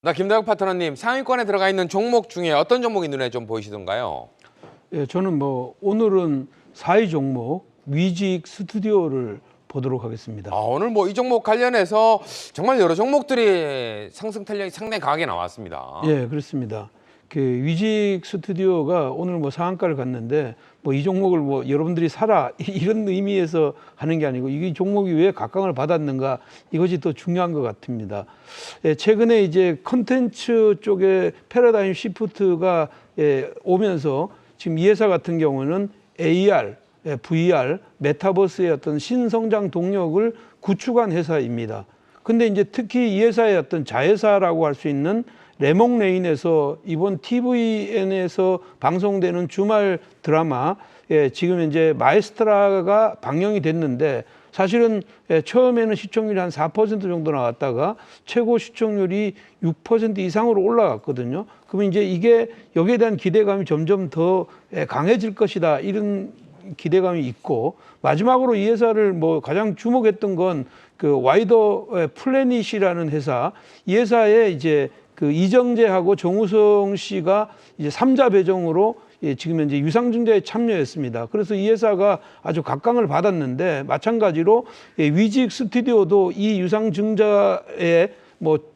나 김다혁 파트너님, 상위권에 들어가 있는 종목 중에 어떤 종목이 눈에 좀 보이시던가요? 예, 저는 오늘은 4위 종목 위직 스튜디오를 보도록 하겠습니다. 오늘 이 종목 관련해서 정말 여러 종목들이 상승 탄력이 상당히 강하게 나왔습니다. 예, 그렇습니다. 그 위직 스튜디오가 오늘 상한가를 갔는데 이 종목을 여러분들이 사라 이런 의미에서 하는 게 아니고 이 종목이 왜 각광을 받았는가 이것이 더 중요한 것 같습니다. 예, 최근에 이제 컨텐츠 쪽에 패러다임 시프트가 오면서 지금 이 회사 같은 경우는 AR, VR, 메타버스의 어떤 신성장 동력을 구축한 회사입니다. 근데 이제 특히 이 회사의 어떤 자회사라고 할 수 있는 레몽레인에서 이번 TVN에서 방송되는 주말 드라마 지금 이제 마에스트라가 방영이 됐는데 사실은 처음에는 시청률이 한 4% 정도 나왔다가 최고 시청률이 6% 이상으로 올라갔거든요. 그러면 이제 이게 여기에 대한 기대감이 점점 더 강해질 것이다 이런 기대감이 있고, 마지막으로 이 회사를 가장 주목했던 건 그 와이더 플래닛이라는 회사, 이 회사에 이제 그 이정재하고 정우성 씨가 이제 3자 배정으로 지금 현재 유상증자에 참여했습니다. 그래서 이 회사가 아주 각광을 받았는데, 마찬가지로 위직 스튜디오도 이 유상증자에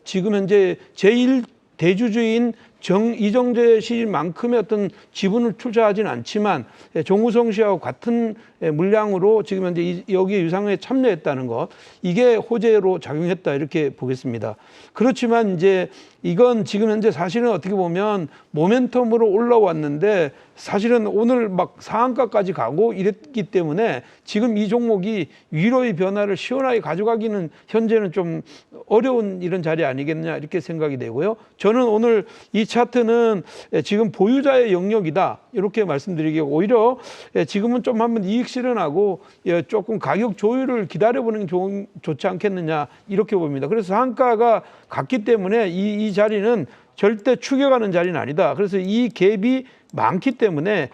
지금 현재 제1 대주주인 이정재 씨만큼의 어떤 지분을 투자하지는 않지만 정우성 씨하고 같은 물량으로 지금 현재 여기에 유상에 참여했다는 것, 이게 호재로 작용했다 이렇게 보겠습니다. 그렇지만 이제 이건 지금 현재 사실은 어떻게 보면 모멘텀으로 올라왔는데 사실은 오늘 상한가까지 가고 이랬기 때문에 지금 이 종목이 위로의 변화를 시원하게 가져가기는 현재는 좀 어려운 이런 자리 아니겠냐 이렇게 생각이 되고요. 저는 오늘 이 차트는 지금 보유자의 영역이다 이렇게 말씀드리기, 오히려 지금은 좀 한번 이익 실현하고 조금 가격 조율을 기다려보는 게 좋지 않겠느냐 이렇게 봅니다. 그래서 상한가가 갔기 때문에 이 자리는 절대 추격하는 자리는 아니다. 그래서 이 갭이 많기 때문에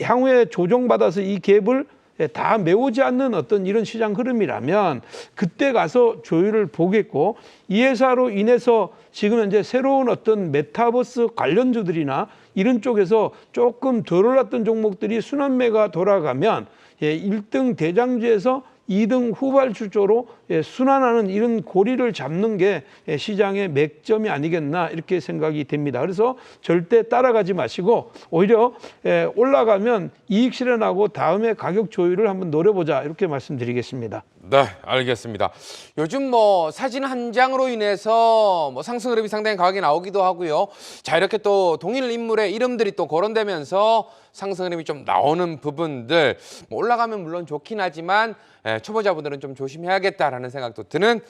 향후에 조정받아서 이 갭을 다 메우지 않는 어떤 이런 시장 흐름이라면 그때 가서 조율을 보겠고, 이 회사로 인해서 지금 현재 새로운 어떤 메타버스 관련주들이나 이런 쪽에서 조금 덜 올랐던 종목들이 순환매가 돌아가면 1등 대장주에서 2등 후발주 쪽으로 순환하는 이런 고리를 잡는 게 시장의 맥점이 아니겠나 이렇게 생각이 됩니다. 그래서 절대 따라가지 마시고 오히려 올라가면 이익 실현하고 다음에 가격 조율을 한번 노려보자 이렇게 말씀드리겠습니다. 네, 알겠습니다. 요즘 사진 한 장으로 인해서 상승 흐름이 상당히 강하게 나오기도 하고요. 자, 이렇게 또 동일 인물의 이름들이 또 거론되면서 상승 흐름이 좀 나오는 부분들, 올라가면 물론 좋긴 하지만 초보자분들은 좀 조심해야겠다라는 생각도 드는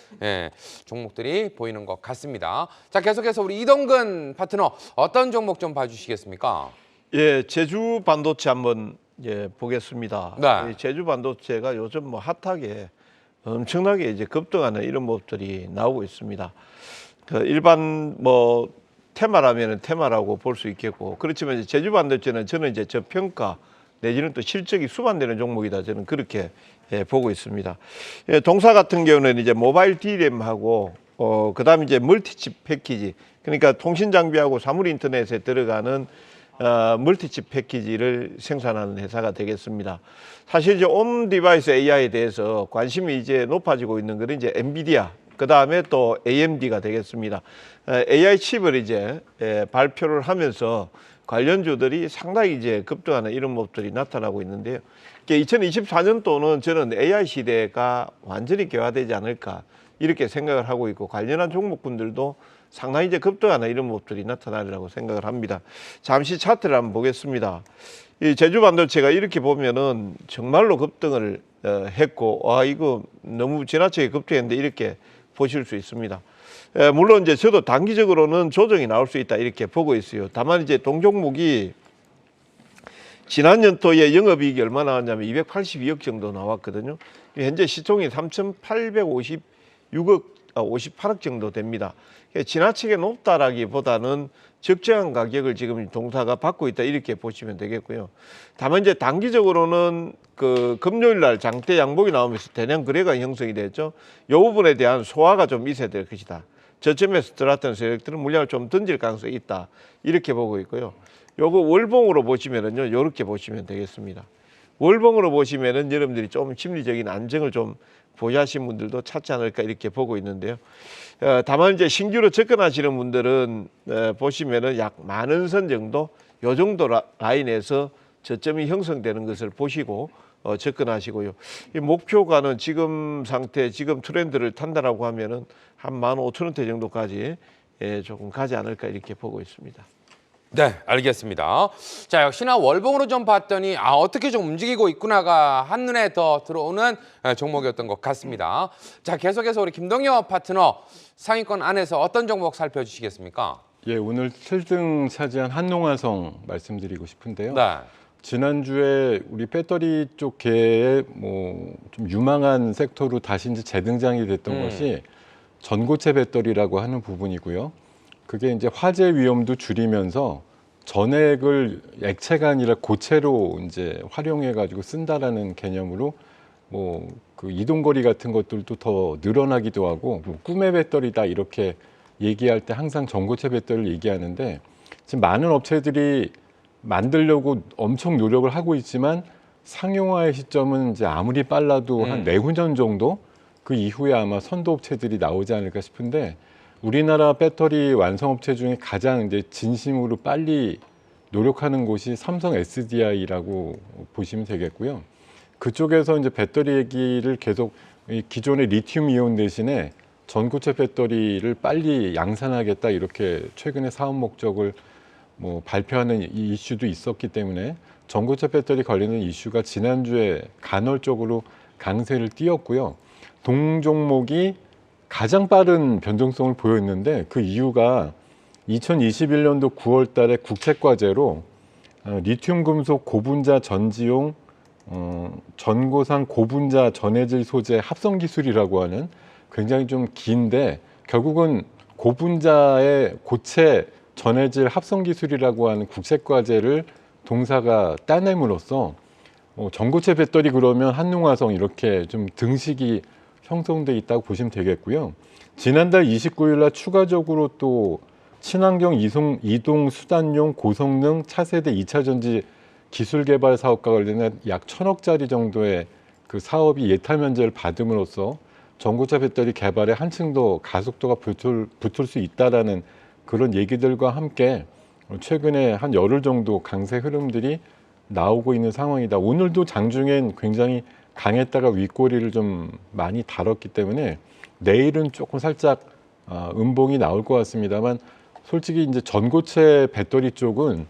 종목들이 보이는 것 같습니다. 자, 계속해서 우리 이동근 파트너 어떤 종목 좀 봐주시겠습니까? 예, 제주 반도체 한번 보겠습니다. 네. 제주 반도체가 요즘 핫하게 엄청나게 이제 급등하는 이런 모습들이 나오고 있습니다. 그 일반 테마라면은 테마라고 볼 수 있겠고, 그렇지만 이제 제주 반도체는 저는 이제 저평가 내지는 또 실적이 수반되는 종목이다, 저는 그렇게 보고 있습니다. 동사 같은 경우는 이제 모바일 D램하고 그다음 이제 멀티칩 패키지, 그러니까 통신 장비하고 사물 인터넷에 들어가는 멀티칩 패키지를 생산하는 회사가 되겠습니다. 사실 이제 온 디바이스 AI에 대해서 관심이 이제 높아지고 있는 것은 이제 엔비디아, 그 다음에 또 AMD가 되겠습니다. AI 칩을 이제 발표를 하면서 관련주들이 상당히 이제 급등하는 이런 모습들이 나타나고 있는데요. 2024년도는 저는 AI 시대가 완전히 개화되지 않을까 이렇게 생각을 하고 있고, 관련한 종목군들도 상당히 이제 급등하는 이런 모습들이 나타나리라고 생각을 합니다. 잠시 차트를 한번 보겠습니다. 이 제주 반도체가 이렇게 보면은 정말로 급등을 했고, 이거 너무 지나치게 급등했는데 이렇게 보실 수 있습니다. 물론 이제 저도 단기적으로는 조정이 나올 수 있다 이렇게 보고 있어요. 다만 이제 동종목이 지난 연도에 영업이익이 얼마 나왔냐면 282억 정도 나왔거든요. 현재 시총이 5858억 정도 됩니다. 지나치게 높다라기보다는 적정한 가격을 지금 동사가 받고 있다 이렇게 보시면 되겠고요. 다만 이제 단기적으로는 그 금요일 날 장대 양봉이 나오면서 대량 거래가 형성이 됐죠. 이 부분에 대한 소화가 좀 있어야 될 것이다. 저점에서 들어왔던 세력들은 물량을 좀 던질 가능성이 있다. 이렇게 보고 있고요. 요거 월봉으로 보시면은요, 이렇게 보시면 되겠습니다. 월봉으로 보시면은 여러분들이 좀 심리적인 안정을 좀 보유하신 분들도 찾지 않을까 이렇게 보고 있는데요. 다만 이제 신규로 접근하시는 분들은 보시면은 약 10,000선 정도, 요 정도 라인에서 저점이 형성되는 것을 보시고 접근하시고요. 이 목표가는 지금 상태, 지금 트렌드를 탄다라고 하면은 한 15,000원대 정도까지 조금 가지 않을까 이렇게 보고 있습니다. 네, 알겠습니다. 자, 역시나 월봉으로 좀 봤더니 어떻게 좀 움직이고 있구나가 한눈에 더 들어오는 종목이었던 것 같습니다. 자, 계속해서 우리 김동엽 파트너 상위권 안에서 어떤 종목 살펴주시겠습니까? 예, 오늘 7등 차지한 한농화성 말씀드리고 싶은데요. 네. 지난주에 우리 배터리 쪽 계의 뭐 좀 유망한 섹터로 다시 이제 재등장이 됐던 것이 전고체 배터리라고 하는 부분이고요. 그게 이제 화재 위험도 줄이면서 전액을 액체가 아니라 고체로 이제 활용해 가지고 쓴다라는 개념으로 뭐 그 이동거리 같은 것들도 더 늘어나기도 하고 뭐 꿈의 배터리다 이렇게 얘기할 때 항상 전고체 배터리를 얘기하는데 지금 많은 업체들이 만들려고 엄청 노력을 하고 있지만 상용화의 시점은 이제 아무리 빨라도 한 내후년 정도 그 이후에 아마 선도 업체들이 나오지 않을까 싶은데 우리나라 배터리 완성업체 중에 가장 이제 진심으로 빨리 노력하는 곳이 삼성 SDI라고 보시면 되겠고요. 그쪽에서 이제 배터리 얘기를 계속 기존의 리튬 이온 대신에 전고체 배터리를 빨리 양산하겠다 이렇게 최근에 사업 목적을 뭐 발표하는 이 이슈도 있었기 때문에 전고체 배터리 관련된 이슈가 지난주에 간헐적으로 강세를 띄었고요. 동종목이 가장 빠른 변동성을 보였는데 그 이유가 2021년도 9월 달에 국책과제로 리튬 금속 고분자 전지용 전고상 고분자 전해질 소재 합성 기술이라고 하는 굉장히 좀 긴데 결국은 고분자의 고체 전해질 합성 기술이라고 하는 국책과제를 동사가 따냄으로써 전고체 배터리 그러면 한농화성 이렇게 좀 등식이 형성돼 있다고 보시면 되겠고요. 지난달 29일 날 추가적으로 또 친환경 이동 수단용 고성능 차세대 2차 전지 기술 개발 사업과 관련한 약 1,000억짜리 정도의 그 사업이 예타 면제를 받음으로써 전고체 배터리 개발에 한층 더 가속도가 붙을 수 있다라는 그런 얘기들과 함께 최근에 한 열흘 정도 강세 흐름들이 나오고 있는 상황이다. 오늘도 장중엔 굉장히 강했다가 윗꼬리를 좀 많이 다뤘기 때문에 내일은 조금 살짝 음봉이 나올 것 같습니다만 솔직히 이제 전고체 배터리 쪽은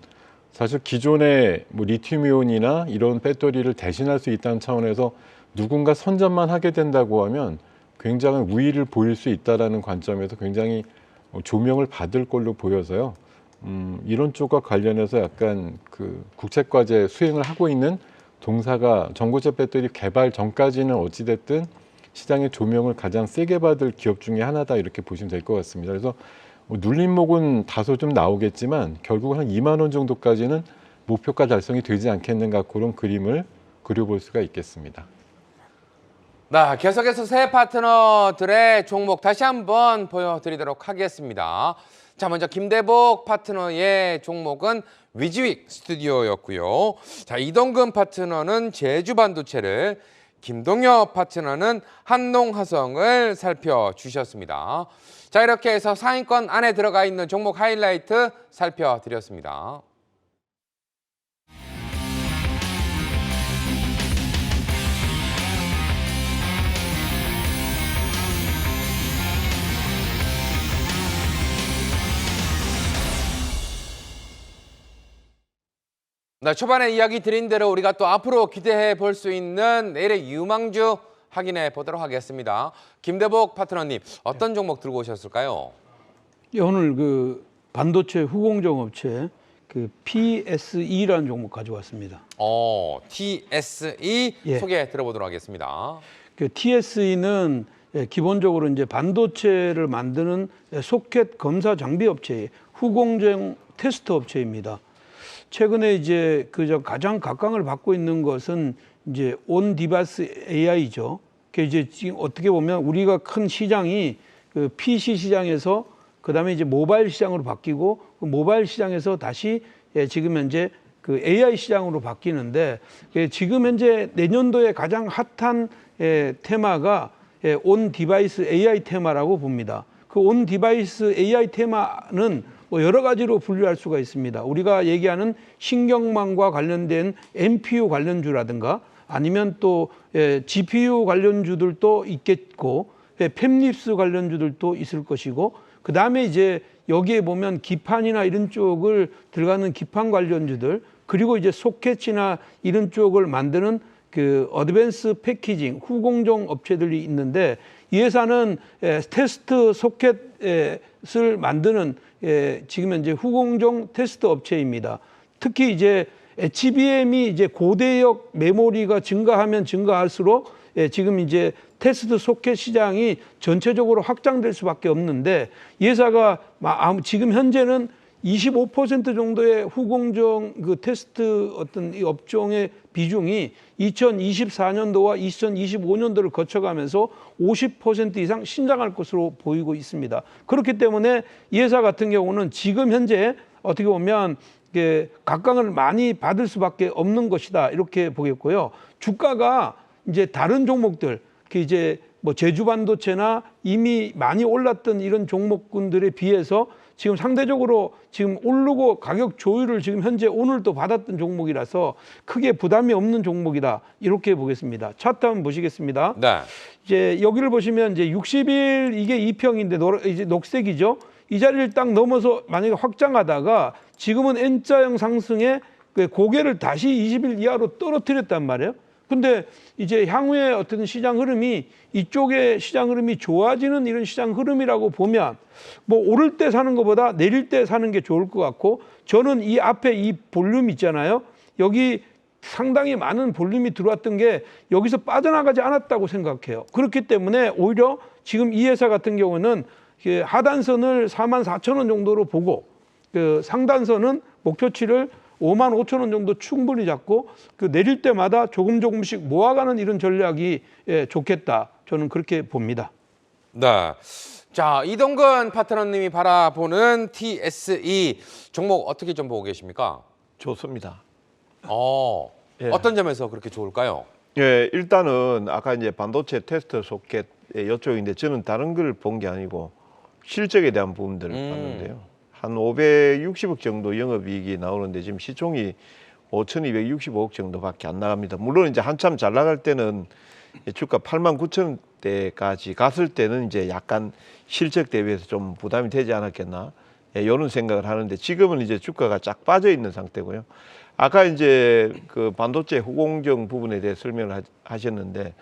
사실 기존의 뭐 리튬이온이나 이런 배터리를 대신할 수 있다는 차원에서 누군가 선점만 하게 된다고 하면 굉장한 우위를 보일 수 있다라는 관점에서 굉장히 조명을 받을 걸로 보여서요. 이런 쪽과 관련해서 약간 그 국책과제 수행을 하고 있는 동사가 전고체 배터리 개발 전까지는 어찌됐든 시장의 조명을 가장 세게 받을 기업 중에 하나다 이렇게 보시면 될 것 같습니다. 그래서 눌림목은 다소 좀 나오겠지만 결국 한 2만 원 정도까지는 목표가 달성이 되지 않겠는가 그런 그림을 그려볼 수가 있겠습니다. 네, 계속해서 새 파트너들의 종목 다시 한번 보여드리도록 하겠습니다. 자, 먼저 김대복 파트너의 종목은 위즈윅 스튜디오였고요. 자, 이동근 파트너는 제주반도체를, 김동엽 파트너는 한농화성을 살펴주셨습니다. 자, 이렇게 해서 상위권 안에 들어가 있는 종목 하이라이트 살펴드렸습니다. 네, 초반에 이야기 드린 대로 우리가 또 앞으로 기대해 볼 수 있는 내일의 유망주 확인해 보도록 하겠습니다. 김대복 파트너님, 어떤 종목 들고 오셨을까요? 예, 오늘 그 반도체 후공정 업체 그 PSE라는 종목 가져왔습니다. TSE 예. 소개 들어보도록 하겠습니다. 그 TSE는 기본적으로 이제 반도체를 만드는 소켓 검사 장비 업체, 후공정 테스트 업체입니다. 최근에 이제 그 가장 각광을 받고 있는 것은 이제 온 디바이스 AI죠. 그 이제 지금 어떻게 보면 우리가 큰 시장이 그 PC 시장에서 그다음에 이제 모바일 시장으로 바뀌고 그 모바일 시장에서 다시 지금 현재 그 AI 시장으로 바뀌는데 지금 현재 내년도에 가장 핫한 테마가 온 디바이스 AI 테마라고 봅니다. 그 온 디바이스 AI 테마는 뭐 여러 가지로 분류할 수가 있습니다. 우리가 얘기하는 신경망과 관련된 NPU 관련주라든가 아니면 또 GPU 관련주들도 있겠고 팹립스 관련주들도 있을 것이고 그 다음에 이제 여기에 보면 기판이나 이런 쪽을 들어가는 기판 관련주들 그리고 이제 소켓이나 이런 쪽을 만드는 그 어드밴스 패키징 후공정 업체들이 있는데 이 회사는 테스트 소켓을 만드는 지금 현재 후공정 테스트 업체입니다. 특히 이제 HBM이 이제 고대역 메모리가 증가하면 증가할수록 지금 이제 테스트 소켓 시장이 전체적으로 확장될 수밖에 없는데 이 회사가 지금 현재는 25% 정도의 후공정 그 테스트 어떤 이 업종의 비중이 2024년도와 2025년도를 거쳐가면서 50% 이상 신장할 것으로 보이고 있습니다. 그렇기 때문에 이 회사 같은 경우는 지금 현재 어떻게 보면 각광을 많이 받을 수밖에 없는 것이다 이렇게 보겠고요. 주가가 이제 다른 종목들 이제 뭐 제주 반도체나 이미 많이 올랐던 이런 종목군들에 비해서 지금 상대적으로 지금 오르고 가격 조율을 지금 현재 오늘 또 받았던 종목이라서 크게 부담이 없는 종목이다 이렇게 보겠습니다. 차트 한번 보시겠습니다. 네. 이제 여기를 보시면 이제 60일 이게 2평인데 이제 녹색이죠. 이 자리를 딱 넘어서 만약에 확장하다가 지금은 N자형 상승에 고개를 다시 20일 이하로 떨어뜨렸단 말이에요. 근데 이제 향후에 어떤 시장 흐름이 이쪽의 시장 흐름이 좋아지는 이런 시장 흐름이라고 보면 뭐 오를 때 사는 것보다 내릴 때 사는 게 좋을 것 같고 저는 이 앞에 이 볼륨 있잖아요. 여기 상당히 많은 볼륨이 들어왔던 게 여기서 빠져나가지 않았다고 생각해요. 그렇기 때문에 오히려 지금 이 회사 같은 경우는 하단선을 44,000원 정도로 보고 그 상단선은 목표치를 55,000원 정도 충분히 잡고 그 내릴 때마다 조금씩 모아가는 이런 전략이 좋겠다. 저는 그렇게 봅니다. 네. 자, 이동근 파트너님이 바라보는 TSE 종목 어떻게 좀 보고 계십니까? 좋습니다. 예. 어떤 점에서 그렇게 좋을까요? 예, 일단은 아까 이제 반도체 테스트 소켓 이쪽인데 저는 다른 걸 본 게 아니고 실적에 대한 부분들을 봤는데요. 한 560억 정도 영업이익이 나오는데 지금 시총이 5,265억 정도밖에 안 나갑니다. 물론 이제 한참 잘 나갈 때는 주가 89,000원대까지 갔을 때는 이제 약간 실적 대비해서 좀 부담이 되지 않았겠나 이런 생각을 하는데 지금은 이제 주가가 쫙 빠져 있는 상태고요. 아까 이제 그 반도체 후공정 부분에 대해 설명을 하셨는데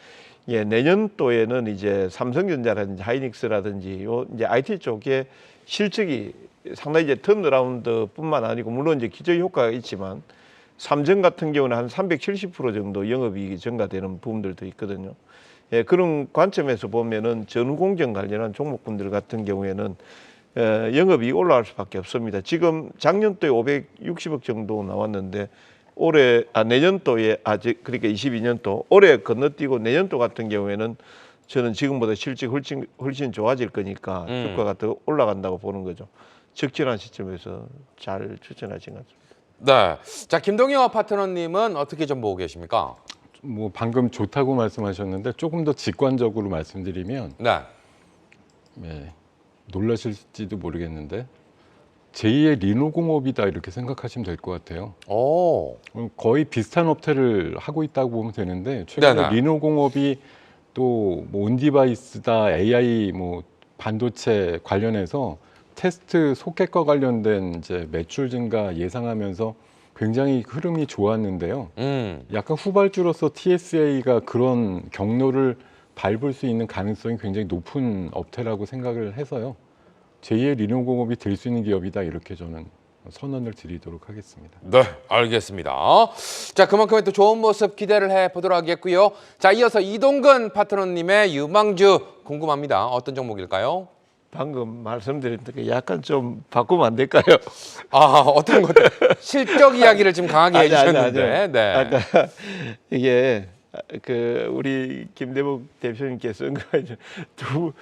예, 내년도에는 이제 삼성전자라든지 하이닉스라든지 요 이제 IT 쪽에 실적이 상당히 이제 턴어라운드뿐만 아니고 물론 이제 기저 효과가 있지만 삼성 같은 경우는 한 370% 정도 영업이익이 증가되는 부분들도 있거든요. 예, 그런 관점에서 보면은 전후공정 관련한 종목군들 같은 경우에는 영업이익이 올라갈 수밖에 없습니다. 지금 작년도에 560억 정도 나왔는데 내년도에 그러니까 22년도 올해 건너뛰고 내년도 같은 경우에는 저는 지금보다 실적 훨씬 좋아질 거니까 주가가 더 올라간다고 보는 거죠. 적절한 시점에서 잘 추천하신 것 같습니다. 네. 자, 김동혁 파트너님은 어떻게 좀 보고 계십니까? 뭐 방금 좋다고 말씀하셨는데 조금 더 직관적으로 말씀드리면 네. 네, 놀라실지도 모르겠는데 제2의 리노공업이다 이렇게 생각하시면 될 것 같아요. 오. 거의 비슷한 업체를 하고 있다고 보면 되는데 최근에 네네. 리노공업이 또 뭐 온디바이스다 AI 뭐 반도체 관련해서 테스트 소켓과 관련된 이제 매출 증가 예상하면서 굉장히 흐름이 좋았는데요. 약간 후발주로서 TSA가 그런 경로를 밟을 수 있는 가능성이 굉장히 높은 업체라고 생각을 해서요. 제2의 리노공업이 될 수 있는 기업이다 이렇게 저는 선언을 드리도록 하겠습니다. 네, 알겠습니다. 자, 그만큼의 또 좋은 모습 기대를 해보도록 하겠고요. 자, 이어서 이동근 파트너님의 유망주 궁금합니다. 어떤 종목일까요? 방금 말씀드린 게 약간 좀 바꾸면 안 될까요? 어떤 것들 실적 이야기를 지금 강하게 해주셨는데, 네. 아까 이게 그 우리 김대복 대표님께서 두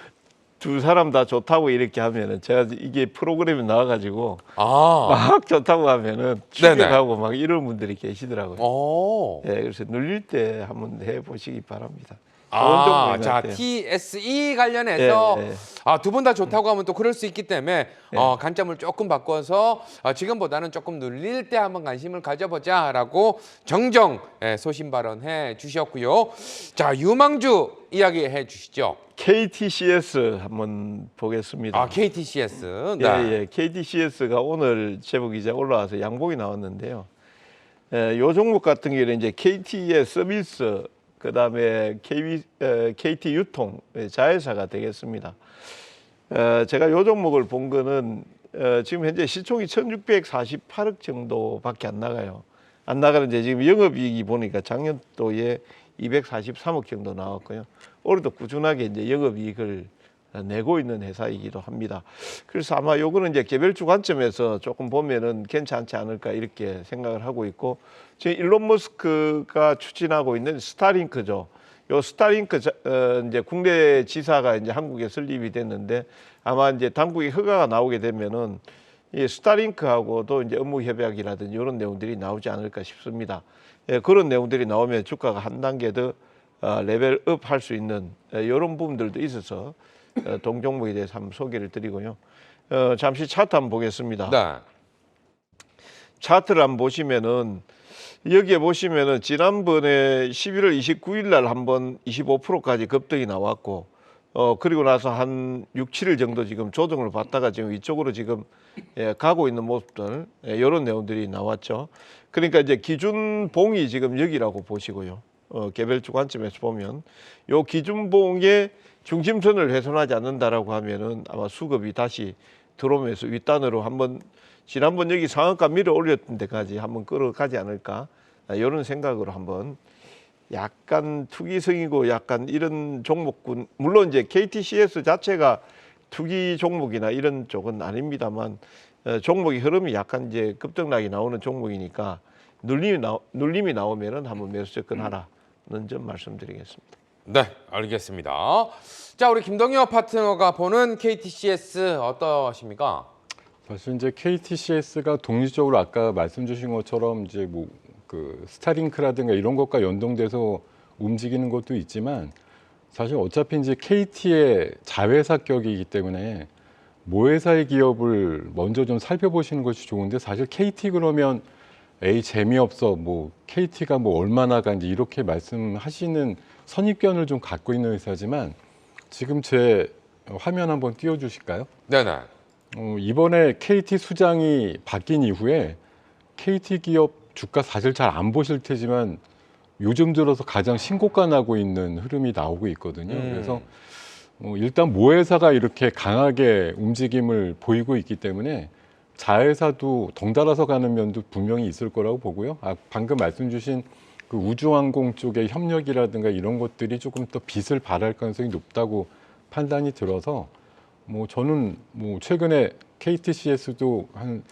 두 사람 다 좋다고 이렇게 하면은 제가 이게 프로그램에 나와가지고 아, 막 좋다고 하면은 네네. 충격하고 막 이런 분들이 계시더라고요. 오. 예, 그래서 눌릴 때 한번 해보시기 바랍니다. 좋은 아, 정보인 것 자, 같아요. TSE 관련해서 예, 예. 두 분 다 좋다고 하면 또 그럴 수 있기 때문에 예. 관점을 조금 바꿔서 지금보다는 조금 눌릴 때 한번 관심을 가져보자라고 정정 소신 발언해 주셨고요. 자, 유망주 이야기해 주시죠. KTCS 한번 보겠습니다. KTCS. 예, 예. KTCS가 오늘 제보기자 올라와서 양봉이 나왔는데요. 요 종목 같은 경우는 이제 KT의 서비스, 그다음에 KT 유통 자회사가 되겠습니다. 제가 요 종목을 본 거는 지금 현재 시총이 1,648억 정도밖에 안 나가요. 안 나가는데 지금 영업이익이 보니까 작년도에 243억 정도 나왔고요. 올해도 꾸준하게 이제 영업이익을 내고 있는 회사이기도 합니다. 그래서 아마 요거는 이제 개별주 관점에서 조금 보면은 괜찮지 않을까 이렇게 생각을 하고 있고, 지금 일론 머스크가 추진하고 있는 스타링크죠. 요 스타링크 이제 국내 지사가 이제 한국에 설립이 됐는데 아마 이제 당국의 허가가 나오게 되면은 이 스타링크하고도 이제 업무 협약이라든지 이런 내용들이 나오지 않을까 싶습니다. 예, 그런 내용들이 나오면 주가가 한 단계 더 레벨업 할 수 있는 이런 부분들도 있어서 동종목에 대해서 한번 소개를 드리고요. 잠시 차트 한번 보겠습니다. 네. 차트를 한번 보시면은 여기에 보시면은 지난번에 11월 29일 날 한번 25%까지 급등이 나왔고, 그리고 나서 한 6, 7일 정도 지금 조정을 받다가 지금 위쪽으로 지금 가고 있는 모습들, 이런 내용들이 나왔죠. 그러니까 이제 기준봉이 지금 여기라고 보시고요. 개별주 관점에서 보면 요 기준봉의 중심선을 훼손하지 않는다라고 하면은 아마 수급이 다시 들어오면서 윗단으로 한번 지난번 여기 상한가 밀어 올렸던 데까지 한번 끌어가지 않을까, 이런 생각으로 한번 약간 투기성이고 약간 이런 종목군, 물론 이제 KTCS 자체가 투기 종목이나 이런 쪽은 아닙니다만 종목의 흐름이 약간 이제 급등락이 나오는 종목이니까 눌림이 나오면은 한번 매수 접근하라는 점 말씀드리겠습니다. 네, 알겠습니다. 자, 우리 김동엽 파트너가 보는 KTCS 어떠십니까? 사실 이제 KTCS가 독립적으로 아까 말씀 주신 것처럼 이제 뭐 그 스타링크라든가 이런 것과 연동돼서 움직이는 것도 있지만, 사실 어차피 이제 KT의 자회사격이기 때문에 모회사의 기업을 먼저 좀 살펴보시는 것이 좋은데, 사실 KT 그러면 에이 재미없어, 뭐 KT가 뭐 얼마나 간지 이렇게 말씀하시는 선입견을 좀 갖고 있는 회사지만, 지금 제 화면 한번 띄워주실까요? 네네. 이번에 KT 수장이 바뀐 이후에 KT 기업 주가 사실 잘 안 보실 테지만 요즘 들어서 가장 신고가 나고 있는 흐름이 나오고 있거든요. 그래서 일단 모회사가 이렇게 강하게 움직임을 보이고 있기 때문에 자회사도 덩달아서 가는 면도 분명히 있을 거라고 보고요. 방금 말씀 주신 그 우주항공 쪽의 협력이라든가 이런 것들이 조금 더 빛을 발할 가능성이 높다고 판단이 들어서, 뭐 저는 뭐 최근에 KTCS도 한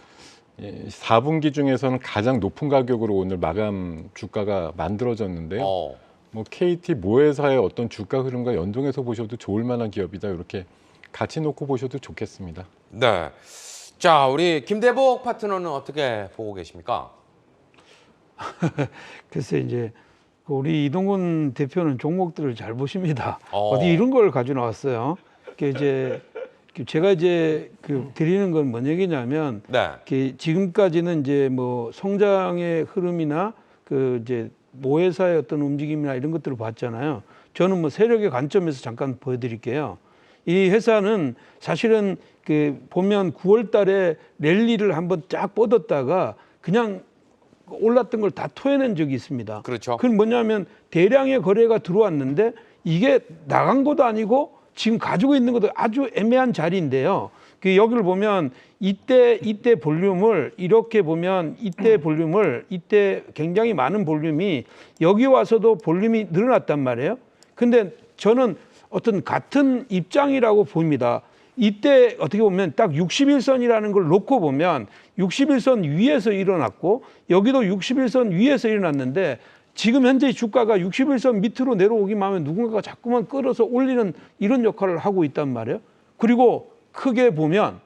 4분기 중에서는 가장 높은 가격으로 오늘 마감 주가가 만들어졌는데요. 뭐 KT 모회사의 어떤 주가 흐름과 연동해서 보셔도 좋을 만한 기업이다, 이렇게 같이 놓고 보셔도 좋겠습니다. 네. 자, 우리 김대복 파트너는 어떻게 보고 계십니까? 글쎄 이제 우리 이동근 대표는 종목들을 잘 보십니다. 어디 이런 걸 가지고 나왔어요. 제가 이제 드리는 건 뭔 얘기냐면, 네. 지금까지는 이제 뭐 성장의 흐름이나 이제 모회사의 어떤 움직임이나 이런 것들을 봤잖아요. 저는 뭐 세력의 관점에서 잠깐 보여드릴게요. 이 회사는 사실은 보면 9월 달에 랠리를 한번 쫙 뻗었다가 그냥 올랐던 걸 다 토해낸 적이 있습니다. 그렇죠. 그건 뭐냐면 대량의 거래가 들어왔는데 이게 나간 것도 아니고 지금 가지고 있는 것도 아주 애매한 자리인데요. 여기를 보면 이때 볼륨을 이렇게 보면 이때 굉장히 많은 볼륨이 여기 와서도 볼륨이 늘어났단 말이에요. 근데 저는 어떤 같은 입장이라고 봅니다. 이때 어떻게 보면 딱 61선이라는 걸 놓고 보면 61선 위에서 일어났고 여기도 61선 위에서 일어났는데, 지금 현재 주가가 61선 밑으로 내려오기만 하면 누군가가 자꾸만 끌어서 올리는 이런 역할을 하고 있단 말이에요. 그리고 크게 보면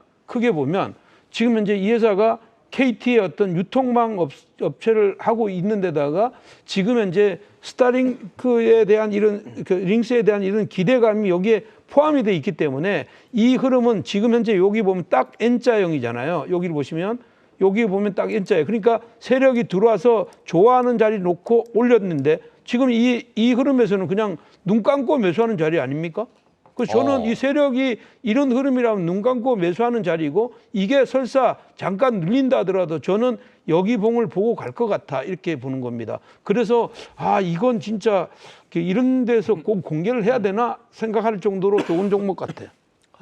지금 현재 이 회사가 KT의 어떤 유통망 업체를 하고 있는 데다가 지금 현재 스타링크에 대한 이런 링스에 대한 이런 기대감이 여기에 포함이 돼 있기 때문에 이 흐름은 지금 현재 여기 보면 딱 N자형이잖아요. 여기를 보시면 여기 보면 딱 N자예요. 그러니까 세력이 들어와서 좋아하는 자리 놓고 올렸는데 지금 이 흐름에서는 그냥 눈 감고 매수하는 자리 아닙니까? 그래서 저는 이 세력이 이런 흐름이라면 눈 감고 매수하는 자리고 이게 설사 잠깐 눌린다 하더라도 저는 여기 봉을 보고 갈 것 같아 이렇게 보는 겁니다. 그래서 이건 진짜 이런 데서 꼭 공개를 해야 되나 생각할 정도로 좋은 종목 같아요.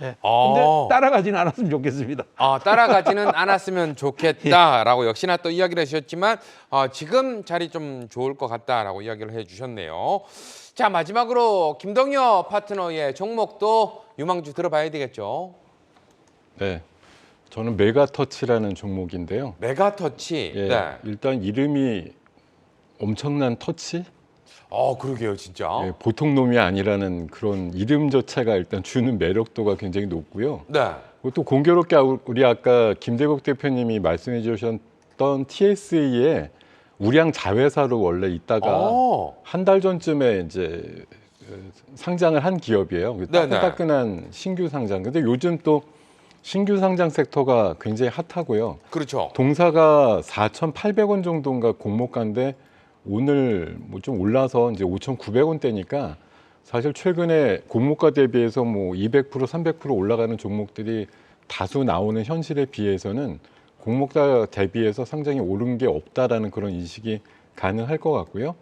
네. 근데 따라가지는 않았으면 좋겠습니다. 따라가지는 않았으면 좋겠다라고 역시나 또 이야기를 해주셨지만 지금 자리 좀 좋을 것 같다라고 이야기를 해주셨네요. 자, 마지막으로 김동엽 파트너의 종목도 유망주 들어봐야 되겠죠. 네, 저는 메가터치라는 종목인데요. 메가터치. 예, 네. 일단 이름이 엄청난 터치? 그러게요, 진짜. 예, 보통 놈이 아니라는 그런 이름 자체가 일단 주는 매력도가 굉장히 높고요. 네. 또 공교롭게 우리 아까 김대국 대표님이 말씀해 주셨던 TSE에 우량 자회사로 원래 있다가 한 달 전쯤에 이제 상장을 한 기업이에요. 따끈따끈한 신규 상장. 근데 요즘 또 신규 상장 섹터가 굉장히 핫하고요. 그렇죠. 동사가 4,800원 정도인가 공모가인데 오늘 뭐 좀 올라서 이제 5,900원대니까 사실 최근에 공모가 대비해서 뭐 200%, 300% 올라가는 종목들이 다수 나오는 현실에 비해서는 공모가 대비해서 상장이 오른 게 없다라는 그런 인식이 가능할 것 같고요.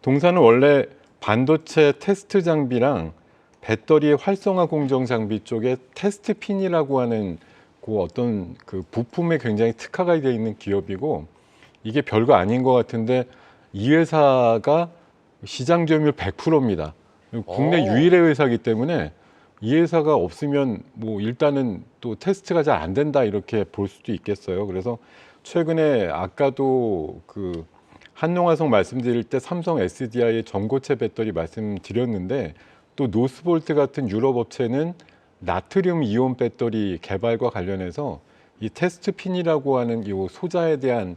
동사는 원래 반도체 테스트 장비랑 배터리의 활성화 공정 장비 쪽에 테스트 핀이라고 하는 그 어떤 그 부품에 굉장히 특화가 되어 있는 기업이고 이게 별거 아닌 것 같은데 이 회사가 시장 점유율 100%입니다. 국내 유일의 회사이기 때문에 이 회사가 없으면 뭐 일단은 또 테스트가 잘 안 된다 이렇게 볼 수도 있겠어요. 그래서 최근에 아까도 그 한농화성 말씀드릴 때 삼성 SDI의 전고체 배터리 말씀드렸는데 또 노스볼트 같은 유럽 업체는 나트륨 이온 배터리 개발과 관련해서 이 테스트 핀이라고 하는 이 소자에 대한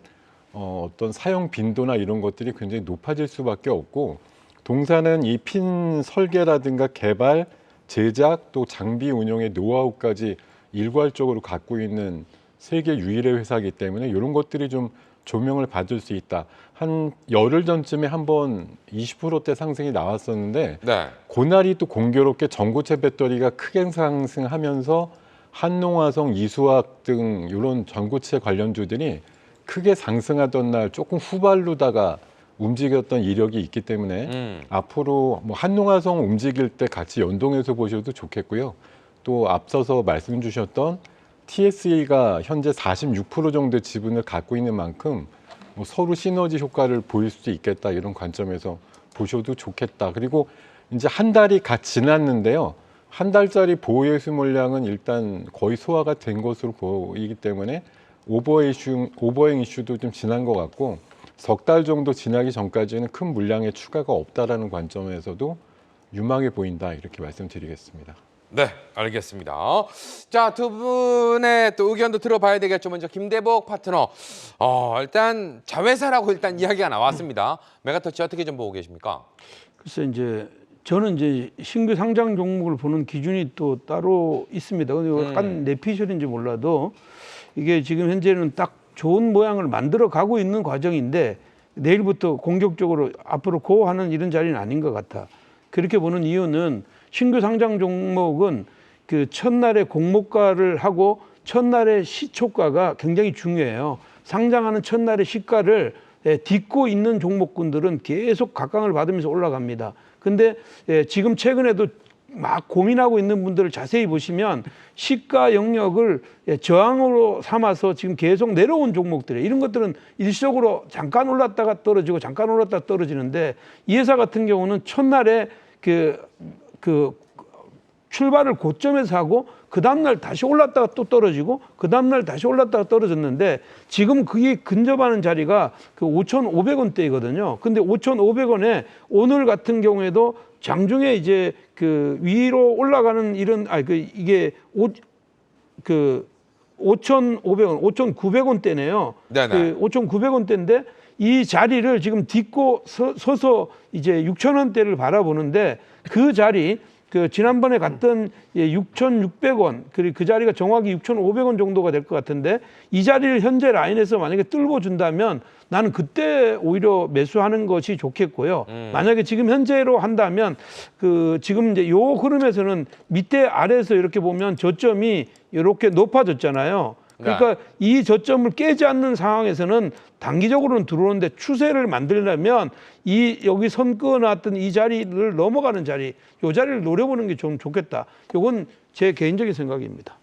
어떤 사용 빈도나 이런 것들이 굉장히 높아질 수밖에 없고 동사는 이 핀 설계라든가 개발, 제작 또 장비 운영의 노하우까지 일괄적으로 갖고 있는 세계 유일의 회사이기 때문에 이런 것들이 좀 조명을 받을 수 있다. 한 열흘 전쯤에 한번 20%대 상승이 나왔었는데 네. 그날이 또 공교롭게 전고체 배터리가 크게 상승하면서 한농화성, 이수학 등 이런 전고체 관련주들이 크게 상승하던 날 조금 후발루다가 움직였던 이력이 있기 때문에 앞으로 뭐 한농화성 움직일 때 같이 연동해서 보셔도 좋겠고요. 또 앞서서 말씀 주셨던 TSE가 현재 46% 정도의 지분을 갖고 있는 만큼 뭐 서로 시너지 효과를 보일 수도 있겠다 이런 관점에서 보셔도 좋겠다. 그리고 이제 한 달이 갓 지났는데요. 한 달짜리 보호예수 물량은 일단 거의 소화가 된 것으로 보이기 때문에 오버행 이슈도 좀 지난 것 같고 석 달 정도 지나기 전까지는 큰 물량의 추가가 없다라는 관점에서도 유망해 보인다 이렇게 말씀드리겠습니다. 네, 알겠습니다. 자, 두 분의 또 의견도 들어봐야 되겠죠. 먼저 김대복 파트너. 일단 자회사라고 일단 이야기가 나왔습니다. 메가터치 어떻게 좀 보고 계십니까? 글쎄 이제 저는 이제 신규 상장 종목을 보는 기준이 또 따로 있습니다. 근데 약간 내피셜인지 몰라도 이게 지금 현재는 딱 좋은 모양을 만들어 가고 있는 과정인데 내일부터 공격적으로 앞으로 고하는 이런 자리는 아닌 것 같아. 그렇게 보는 이유는 신규 상장 종목은 그 첫날에 공모가를 하고 첫날의 시초가가 굉장히 중요해요. 상장하는 첫날의 시가를 딛고 있는 종목군들은 계속 각광을 받으면서 올라갑니다. 근데 지금 최근에도 막 고민하고 있는 분들을 자세히 보시면 시가 영역을 저항으로 삼아서 지금 계속 내려온 종목들이에요. 이런 것들은 일시적으로 잠깐 올랐다가 떨어지고 잠깐 올랐다가 떨어지는데 이 회사 같은 경우는 첫날에 그 출발을 고점에서 하고 그 다음날 다시 올랐다가 또 떨어지고 그 다음날 다시 올랐다가 떨어졌는데 지금 그게 근접하는 자리가 그 5,500원대이거든요. 근데 5,500원에 오늘 같은 경우에도 장중에 이제 그 위로 올라가는 이런 이게 5,500원, 5,900원대네요. 네네. 5,900원대인데 이 자리를 지금 딛고 서서 이제 6,000원대를 바라보는데 그 자리 그 지난번에 갔던 6,600원 그리고 그 자리가 정확히 6,500원 정도가 될 것 같은데 이 자리를 현재 라인에서 만약에 뚫고 준다면 나는 그때 오히려 매수하는 것이 좋겠고요. 만약에 지금 현재로 한다면 그 지금 이제 요 흐름에서는 밑에 아래에서 이렇게 보면 저점이 이렇게 높아졌잖아요. 그러니까 이 저점을 깨지 않는 상황에서는 단기적으로는 들어오는데 추세를 만들려면 이 여기 선 그어놨던 이 자리를 넘어가는 자리, 요 자리를 노려보는 게 좀 좋겠다. 요건 제 개인적인 생각입니다.